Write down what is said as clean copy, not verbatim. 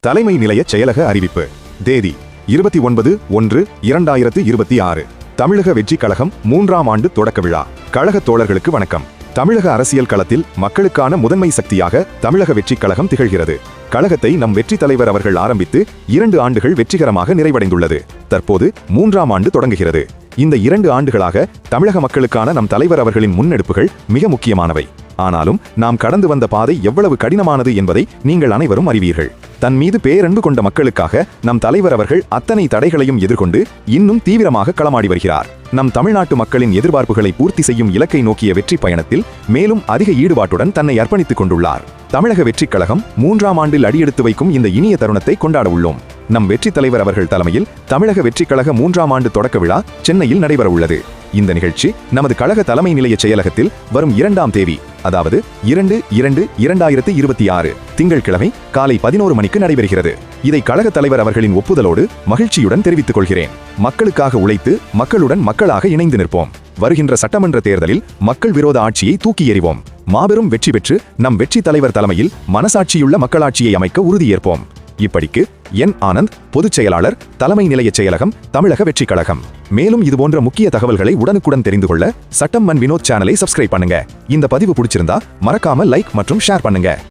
தலைமை நிலைய செயலக அறிவிப்பு. தேதி 29/1/2026. தமிழக வெற்றி கழகம் 3ஆம் ஆண்டு தொடக்க விழா. கழக தோழர்களுக்கு வணக்கம். தமிழக அரசியல் களத்தில் மக்களுக்கான முதன்மை சக்தியாக தமிழக வெற்றி கழகம் திகழ்கிறது. கழகத்தை நம் வெற்றி தலைவர் அவர்கள் ஆரம்பித்து 2 ஆண்டுகள் வெற்றிகரமாக நிறைவடைந்துள்ளது. தற்போது 3ஆம் ஆண்டு தொடங்குகிறது. இந்த 2 ஆண்டுகளாக தமிழக மக்களுக்கான நம் தலைவர் அவர்களின் முன்னெடுப்புகள் மிக முக்கியமானவை. ஆனாலும் நாம் கடந்து வந்த பாதை எவ்வளவு கடினமானது என்பதை நீங்கள் அனைவரும் அறிவீர்கள். தன் மீது பேரன்பு கொண்ட மக்களுக்காக நம் தலைவர் அவர்கள் அத்தனை தடைகளையும் எதிர்கொண்டு இன்னும் தீவிரமாக களமாடி வருகிறார். நம் தமிழ்நாட்டு மக்களின் எதிர்பார்ப்புகளை பூர்த்தி செய்யும் இலக்கை நோக்கிய வெற்றி பயணத்தில் மேலும் அதிக ஈடுபாட்டுடன் தன்னை அர்ப்பணித்துக் கொண்டுள்ளார். தமிழக வெற்றி கழகம் 3ஆம் ஆண்டில் அடியெடுத்து வைக்கும் இந்த இனிய தருணத்தை கொண்டாட உள்ளோம். நம் வெற்றி தலைவர் அவர்கள் தலைமையில் தமிழக வெற்றி கழக 3ஆம் ஆண்டு தொடக்க விழா சென்னையில் நடைபெற உள்ளது. இந்த நிகழ்ச்சி நமது கழக தலைமை நிலைய செயலகத்தில் வரும் 2ஆம் தேதி, அதாவது 2/2/2026 திங்கட்கிழமை காலை 11 மணிக்கு நடைபெறுகிறது. இதை கழக தலைவர் அவர்களின் ஒப்புதலோடு மகிழ்ச்சியுடன் தெரிவித்துக் கொள்கிறேன். மக்களுக்காக உழைத்து மக்களுடன் மக்களாக இணைந்து நிற்போம். வருகின்ற சட்டமன்ற தேர்தலில் மக்கள் விரோத ஆட்சியை தூக்கி எறிவோம். மாபெரும் வெற்றி பெற்று நம் வெற்றி தலைவர் தலைமையில் மனசாட்சியுள்ள மக்களாட்சியை அமைக்க உறுதியேற்போம். இப்படிக்கு என் ஆனந்த், பொதுச் செயலாளர், தலைமை நிலைய செயலகம், தமிழக வெற்றி கழகம். மேலும் இதுபோன்ற முக்கிய தகவல்களை உடனுக்குடன் தெரிந்து கொள்ள சட்டம் மன் வினோத் சேனலை சப்ஸ்கிரைப் பண்ணுங்க. இந்த பதிவு பிடிச்சிருந்தா மறக்காம லைக் மற்றும் ஷேர் பண்ணுங்க.